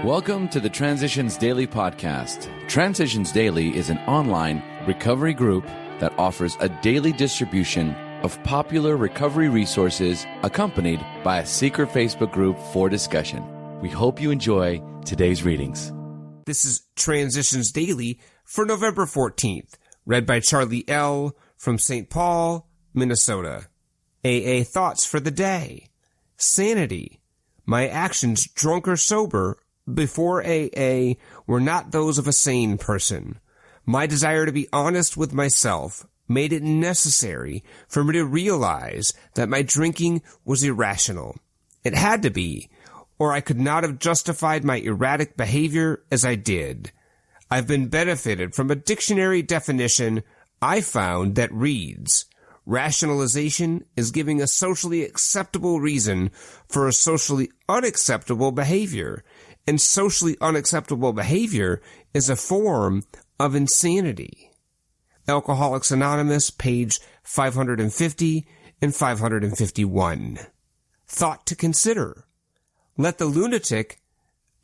Welcome to the Transitions Daily podcast. Transitions Daily is an online recovery group that offers a daily distribution of popular recovery resources accompanied by a secret Facebook group for discussion. We hope you enjoy today's readings. This is Transitions Daily for November 14th, read by Charlie L. from St. Paul, Minnesota. AA thoughts for the day. Sanity. My actions, drunk or sober, before AA were not those of a sane person. My desire to be honest with myself made it necessary for me to realize that my drinking was irrational. It had to be, or I could not have justified my erratic behavior as I did. I've been benefited from a dictionary definition I found that reads, rationalization is giving a socially acceptable reason for a socially unacceptable behavior, and socially unacceptable behavior is a form of insanity. Alcoholics Anonymous, page 550 and 551. Thought to consider. Let the lunatic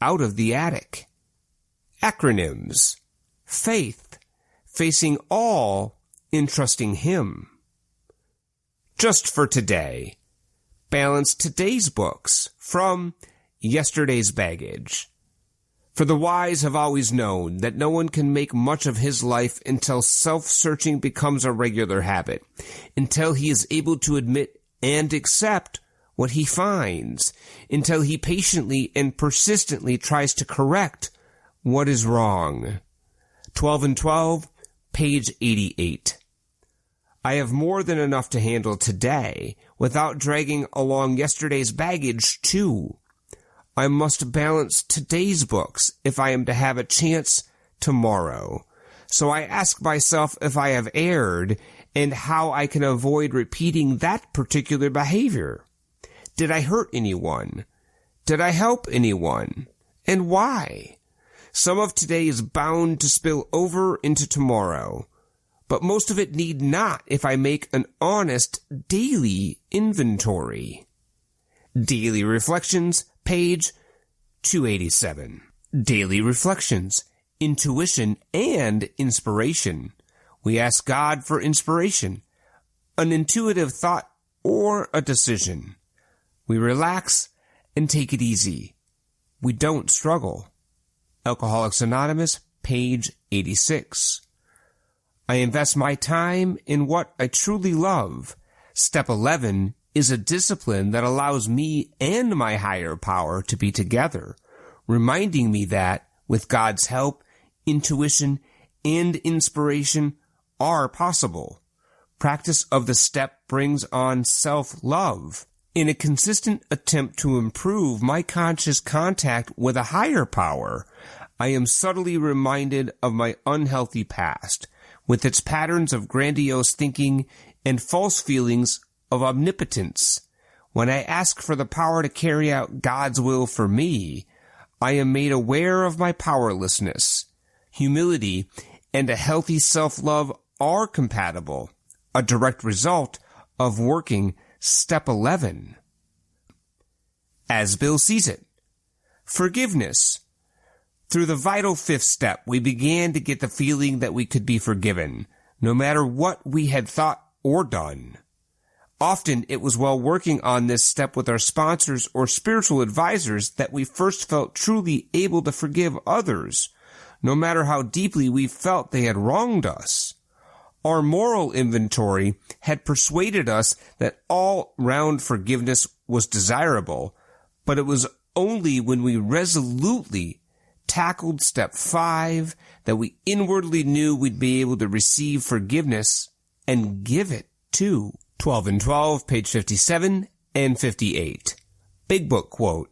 out of the attic. Acronyms. Faith, facing all in trusting Him. Just for today. Balance today's books from Yesterday's Baggage. For the wise have always known that no one can make much of his life until self-searching becomes a regular habit, until he is able to admit and accept what he finds, until he patiently and persistently tries to correct what is wrong. 12 and 12, page 88. I have more than enough to handle today without dragging along yesterday's baggage too. I must balance today's books if I am to have a chance tomorrow. So I ask myself if I have erred and how I can avoid repeating that particular behavior. Did I hurt anyone? Did I help anyone? And why? Some of today is bound to spill over into tomorrow, but most of it need not if I make an honest daily inventory. Daily Reflections, page 287. Daily Reflections, Intuition and Inspiration. We ask God for inspiration, an intuitive thought, or a decision. We relax and take it easy. We don't struggle. Alcoholics Anonymous, page 86. I invest my time in what I truly love. Step 11 is a discipline that allows me and my higher power to be together, reminding me that, with God's help, intuition and inspiration are possible. Practice of the step brings on self-love. In a consistent attempt to improve my conscious contact with a higher power, I am subtly reminded of my unhealthy past, with its patterns of grandiose thinking and false feelings of omnipotence. When I ask for the power to carry out God's will for me, I am made aware of my powerlessness. Humility and a healthy self-love are compatible, a direct result of working Step 11. As Bill sees it. Forgiveness. Through the vital fifth step, we began to get the feeling that we could be forgiven, no matter what we had thought or done. Often it was while working on this step with our sponsors or spiritual advisors that we first felt truly able to forgive others, no matter how deeply we felt they had wronged us. Our moral inventory had persuaded us that all-round forgiveness was desirable, but it was only when we resolutely tackled step 5 that we inwardly knew we'd be able to receive forgiveness and give it too. 12 and 12, page 57 and 58. Big Book quote,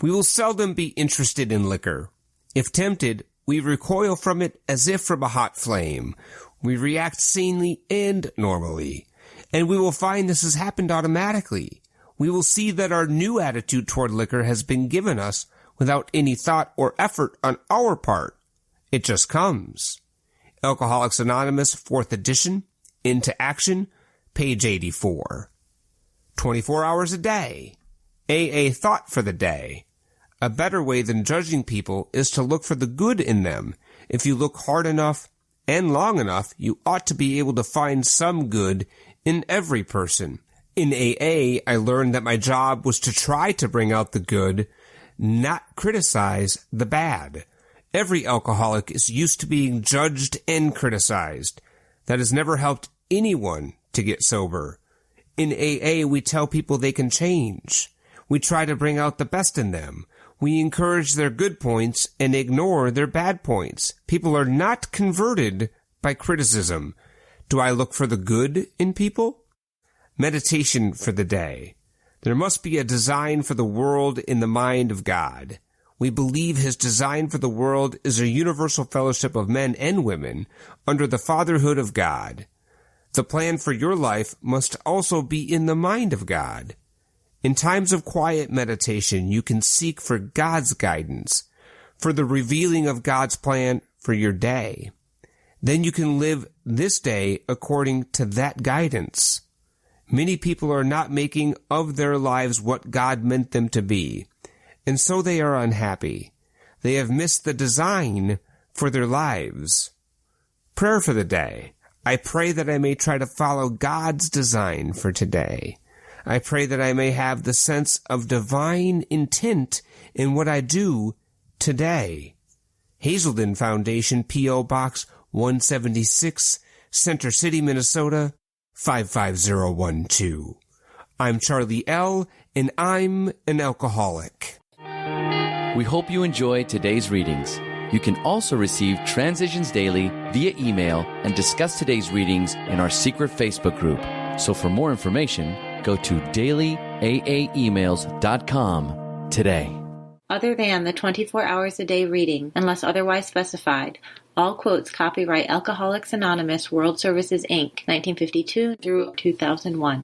we will seldom be interested in liquor. If tempted, we recoil from it as if from a hot flame. We react sanely and normally. And we will find this has happened automatically. We will see that our new attitude toward liquor has been given us without any thought or effort on our part. It just comes. Alcoholics Anonymous, 4th edition, Into Action, page 84. 24 hours a day. AA thought for the day. A better way than judging people is to look for the good in them. If you look hard enough and long enough, you ought to be able to find some good in every person. In AA, I learned that my job was to try to bring out the good, not criticize the bad. Every alcoholic is used to being judged and criticized. That has never helped anyone to get sober. In AA, we tell people they can change. We try to bring out the best in them. We encourage their good points and ignore their bad points. People are not converted by criticism. Do I look for the good in people? Meditation for the day. There must be a design for the world in the mind of God. We believe his design for the world is a universal fellowship of men and women under the fatherhood of God. The plan for your life must also be in the mind of God. In times of quiet meditation, you can seek for God's guidance, for the revealing of God's plan for your day. Then you can live this day according to that guidance. Many people are not making of their lives what God meant them to be, and so they are unhappy. They have missed the design for their lives. Prayer for the day. I pray that I may try to follow God's design for today. I pray that I may have the sense of divine intent in what I do today. Hazelden Foundation, P.O. Box 176, Center City, Minnesota, 55012. I'm Charlie L., and I'm an alcoholic. We hope you enjoyed today's readings. You can also receive Transitions Daily via email and discuss today's readings in our secret Facebook group. So for more information, go to dailyaaemails.com today. Other than the 24 hours a day reading, unless otherwise specified, all quotes copyright Alcoholics Anonymous World Services, Inc., 1952 through 2001.